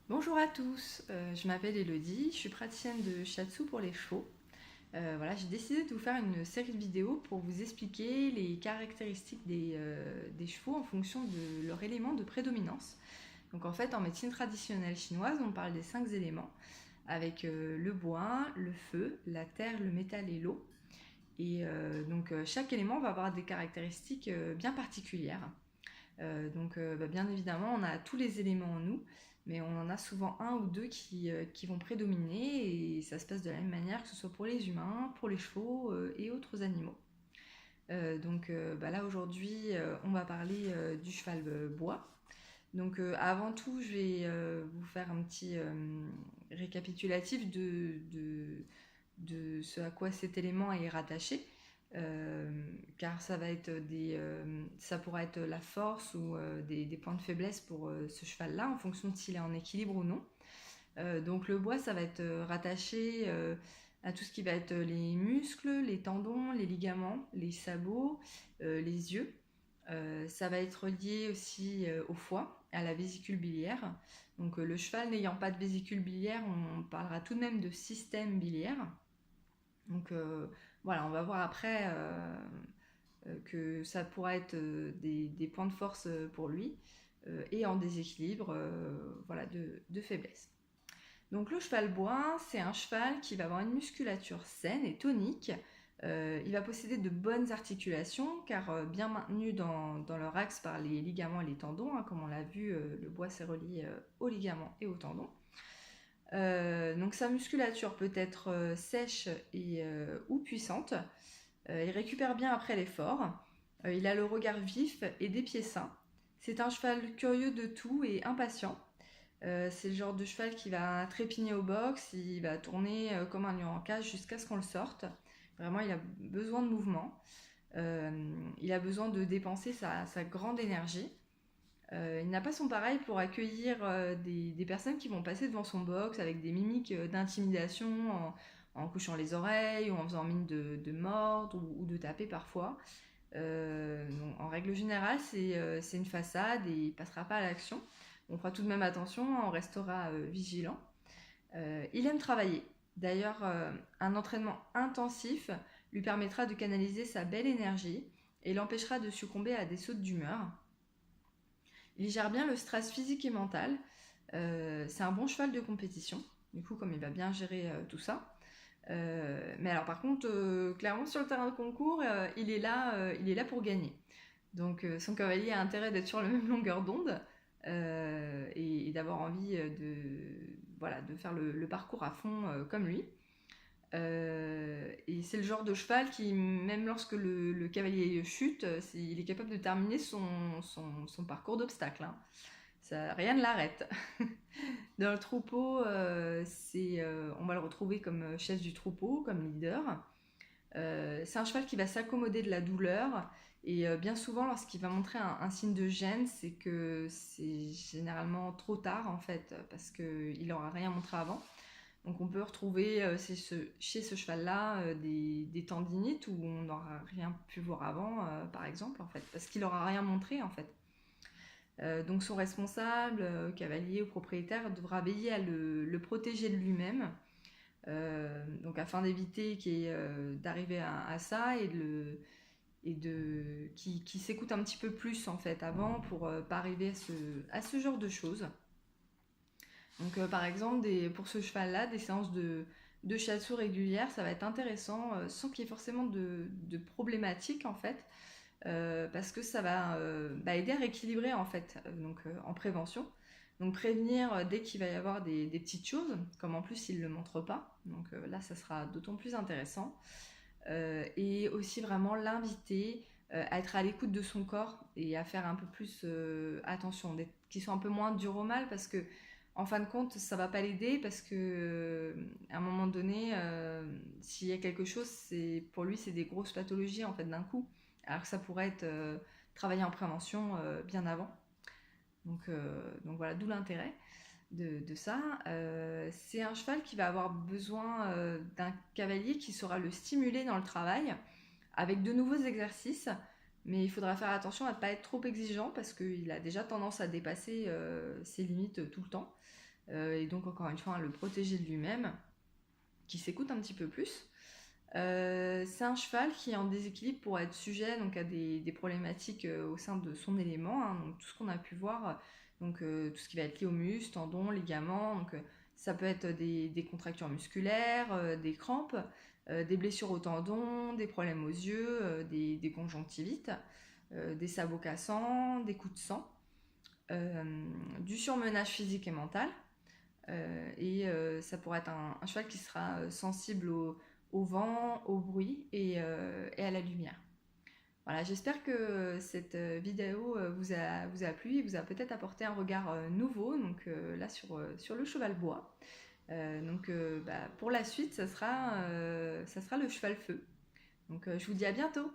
Bonjour à tous, je m'appelle Elodie, je suis praticienne de shiatsu pour les chevaux. Voilà, j'ai décidé de vous faire une série de vidéos pour vous expliquer les caractéristiques des chevaux en fonction de leur élément de prédominance. Donc en fait, en médecine traditionnelle chinoise, on parle des 5 éléments, avec le bois, le feu, la terre, le métal et l'eau. Chaque élément va avoir des caractéristiques bien particulières. Bien évidemment, on a tous les éléments en nous, mais on en a souvent un ou deux qui vont prédominer et ça se passe de la même manière que ce soit pour les humains, pour les chevaux et autres animaux. Là aujourd'hui, on va parler du cheval bois. Avant tout, je vais vous faire un petit récapitulatif de ce à quoi cet élément est rattaché. Car ça pourra être la force ou des points de faiblesse pour ce cheval-là en fonction de s'il est en équilibre ou non. Donc le bois, ça va être rattaché à tout ce qui va être les muscles, les tendons, les ligaments, les sabots, les yeux. Ça va être lié aussi au foie, à la vésicule biliaire. Le cheval n'ayant pas de vésicule biliaire, on parlera tout de même de système biliaire. Voilà, on va voir après que ça pourra être des points de force pour lui et en déséquilibre de faiblesse. Donc le cheval bois, c'est un cheval qui va avoir une musculature saine et tonique. Il va posséder de bonnes articulations car bien maintenues dans leur axe par les ligaments et les tendons. Comme on l'a vu, le bois s'est relié aux ligaments et aux tendons. Donc sa musculature peut être sèche ou puissante. Il récupère bien après l'effort. Il a le regard vif et des pieds sains. C'est un cheval curieux de tout et impatient. C'est le genre de cheval qui va trépigner au box, il va tourner comme un lion en cage jusqu'à ce qu'on le sorte. Vraiment, il a besoin de mouvement. Il a besoin de dépenser sa grande énergie. Il n'a pas son pareil pour accueillir des personnes qui vont passer devant son box avec des mimiques d'intimidation en couchant les oreilles ou en faisant mine de mordre ou de taper parfois. En règle générale, c'est une façade et il ne passera pas à l'action. On fera tout de même attention, on restera vigilant. Il aime travailler. D'ailleurs, un entraînement intensif lui permettra de canaliser sa belle énergie et l'empêchera de succomber à des sautes d'humeur. Il gère bien le stress physique et mental. C'est un bon cheval de compétition, du coup, comme il va bien gérer tout ça. Mais alors, par contre, clairement, sur le terrain de concours, il est là pour gagner. Donc, son cavalier a intérêt d'être sur la même longueur d'onde et d'avoir envie de faire le parcours à fond comme lui. Et c'est le genre de cheval qui, même lorsque le cavalier chute, il est capable de terminer son parcours d'obstacle. Hein. Rien ne l'arrête. Dans le troupeau, on va le retrouver comme chef du troupeau, comme leader. C'est un cheval qui va s'accommoder de la douleur et bien souvent lorsqu'il va montrer un signe de gêne, c'est que c'est généralement trop tard en fait parce qu'il n'aura rien montré avant. Donc on peut retrouver chez ce cheval-là des tendinites où on n'aura rien pu voir avant, par exemple, en fait, parce qu'il n'aura rien montré, en fait. Donc son responsable, cavalier ou propriétaire, devra veiller à le protéger de lui-même, afin d'éviter d'arriver à ça qui s'écoute un petit peu plus en fait avant pour pas arriver à ce genre de choses. Par exemple, pour ce cheval-là, des séances de shiatsu régulières, ça va être intéressant sans qu'il y ait forcément de problématiques en fait, parce que ça va aider à rééquilibrer en fait, en prévention. Donc prévenir dès qu'il va y avoir des petites choses, comme en plus il ne le montre pas. Là, ça sera d'autant plus intéressant. Et aussi vraiment l'inviter à être à l'écoute de son corps et à faire un peu plus attention, qu'il soit un peu moins dur au mal parce que en fin de compte, ça va pas l'aider parce que à un moment donné, s'il y a quelque chose, pour lui c'est des grosses pathologies en fait d'un coup, alors que ça pourrait être travaillé en prévention bien avant. Voilà, d'où l'intérêt de ça. C'est un cheval qui va avoir besoin d'un cavalier qui saura le stimuler dans le travail avec de nouveaux exercices, mais il faudra faire attention à ne pas être trop exigeant parce qu'il a déjà tendance à dépasser ses limites tout le temps. et donc encore une fois le protéger de lui-même, qui s'écoute un petit peu plus. C'est un cheval qui est en déséquilibre pour être sujet donc, à des problématiques au sein de son élément, hein, donc tout ce qu'on a pu voir, donc tout ce qui va être lié aux muscles, tendons, ligaments, donc ça peut être des contractures musculaires, des crampes, des blessures aux tendons, des problèmes aux yeux, des conjonctivites, des sabots cassants, des coups de sang, du surmenage physique et mental. Ça pourrait être un cheval qui sera sensible au vent, au bruit et à la lumière. Voilà, j'espère que cette vidéo vous a plu et vous a peut-être apporté un regard nouveau donc, là sur le cheval bois. Pour la suite, ça sera le cheval feu. Donc je vous dis à bientôt.